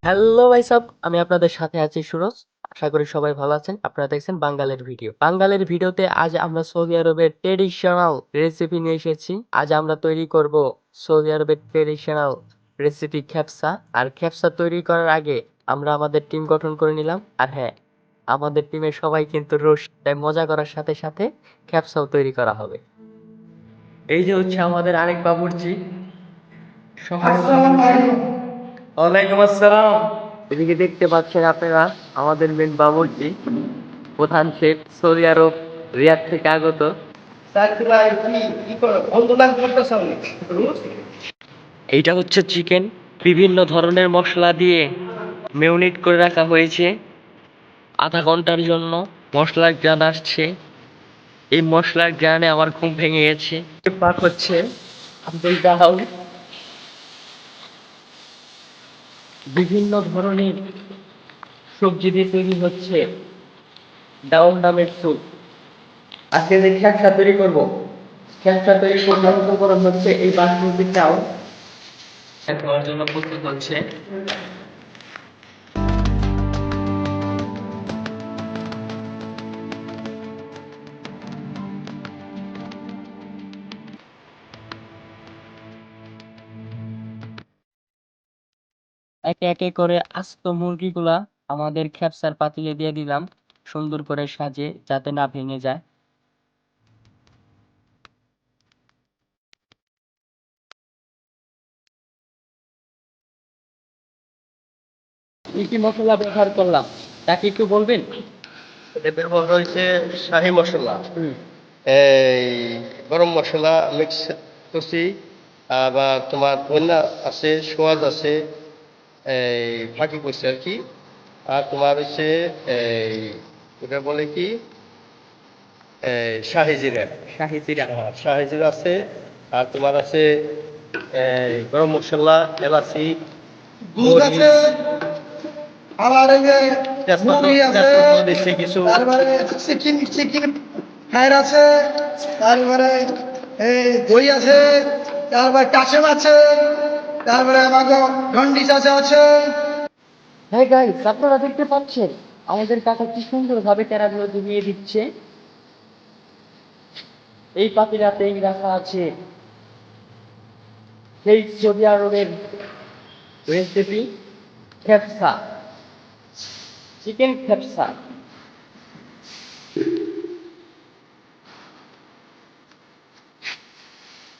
Hello ভাই sub, আমি আপনাদের সাথে আছি সুরজ। আশা করি সবাই ভালো আছেন। আপনারা দেখছেন বাঙালির ভিডিও। বাঙালির ভিডিওতে আজ আমরা সৌদি আরবের ট্রেডিশনাল রেসিপি নিয়ে এসেছি। আজ আমরা তৈরি করব সৌদি আরবের ট্রেডিশনাল রেসিপি খেপসা। আর খেপসা তৈরি করার আগে আমরা আমাদের টিম গঠন করে নিলাম। আর হ্যাঁ, আমাদের টিমের সবাই কিন্তু রসিক, তাই মজা করার সাথে সাথে খেপসাও তৈরি করা হবে। এই যে হচ্ছে আমাদের আরেক বাবুর্চি। ওয়ালাইকুম আসসালাম। এদিকে দেখতে পাচ্ছেন আপনারা আমাদের মেন বাবুর্চি, প্রধান শেফ, সৌদি আরব রিয়াদ থেকে আগত। এইটা হচ্ছে চিকেন, বিভিন্ন ধরনের মশলা দিয়ে মেরিনেট করে রাখা হয়েছে আধা ঘন্টার জন্য। মশলার ঘ্রাণ আসছে, এই মশলার ঘ্রাণে আমার ঘুম ভেঙে গেছে। পাক হচ্ছে আব্দুল ডাউল, বিভিন্ন ধরনের সবজি দিয়ে তৈরি হচ্ছে ডাউল নামের স্যুপ। আজকে যে খেকসা তৈরি করবো, খেকসা তৈরি করার উপকরণ হচ্ছে এই বাসমতি চাউল খাওয়ার জন্য প্রস্তুত হচ্ছে। একে একে করে আস্ত মুরগিগুলা আমাদের খেপসার পাতিলে দিয়ে দিলাম, সুন্দর করে সাজিয়ে যাতে না ভেঙে যায়। কি কি মশলা ব্যবহার করলাম তা কি একটু বলবেন? এটা ব্যবহার হয়েছে শাহি মশলা, হুম। এই গরম মশলা মিক্স করছি, আবার তোমার ধনিয়া আছে, সোয়াদ আছে, এই ফাঁকি করছে আর কি। আর তোমার হচ্ছে এই ওটা বলে কি, এই শাহি জিরা। শাহি জিরা। হ্যাঁ, শাহি জিরা আছে। আর তোমার আছে এই গরম মশলা, এলাচি, দুধ আছে, আবার এই যে মুড়ি আছে, তেজপাতা দিচ্ছে কিছু। তারপরে চিকেন চিকেন ফ্রাইড আছে, তারপরে এই দই আছে, তারপরে কাশেম আছে, তারপরে আমাকে জন্ডিস আছে। হ্যাঁ গাইস, আপনারা দেখতে পাচ্ছেন আমাদের কাকা কি সুন্দর ভাবে টেরাগুলো ডুবিয়ে দিচ্ছে। এই পাতিলাতেই রাখা আছে সেই সৌদি আরবের রেসিপি খেপসা, চিকেন খেপসা।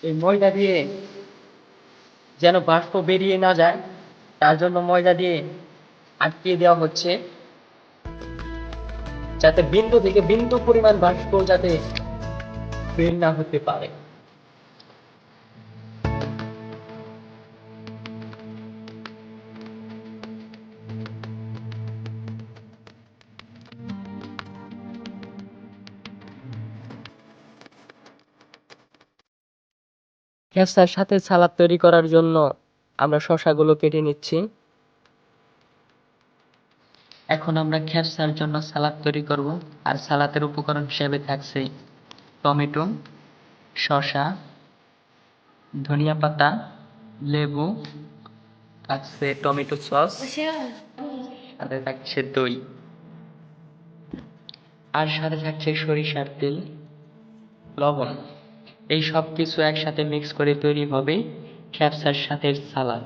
এই ময়দা দিয়ে যেন বাষ্প বেরিয়ে না যায়, তার জন্য ময়দা দিয়ে আটকিয়ে দেওয়া হচ্ছে, যাতে বিন্দু থেকে বিন্দু পরিমাণ বাষ্প যাতে বের না হতে পারে। খেপসার সাথে সালাদ তৈরি করার জন্য আমরা শসাগুলো কেটে নিচ্ছি। এখন আমরা খেপসার জন্য সালাদ তৈরি করব। আর সালাদের উপকরণ হিসেবে থাকছে টমেটো, শসা, ধনিয়া পাতা, লেবু, থাকছে টমেটো সস, সাথে থাকছে দই, আর সাথে থাকছে সরিষার তেল, লবণ। এই সব কিছু একসাথে মিক্স করে তৈরি হবে খেপসার সাথে সালাদ।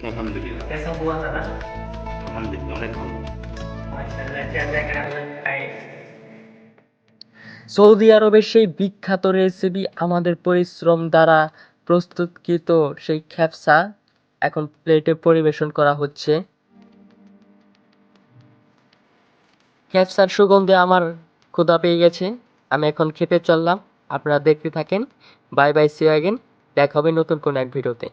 আলহামদুলিল্লাহ, कैसा हुआ था ना? আলহামদুলিল্লাহ, অনেক ভালো। সৌদি আরবের সেই বিখ্যাত রেসিপি, আমাদের পরিশ্রম দ্বারা প্রস্তুতকৃত সেই খেপসা এখন প্লেটে পরিবেশন করা হচ্ছে। খেপসার সুগন্ধে আমার ক্ষুধা পেয়ে গেছে, আমি এখন খেতে চললাম। আপনারা দেখতে থাকেন। Bye bye, see you again. দেখা হবে নতুন কোনো এক ভিডিওতে।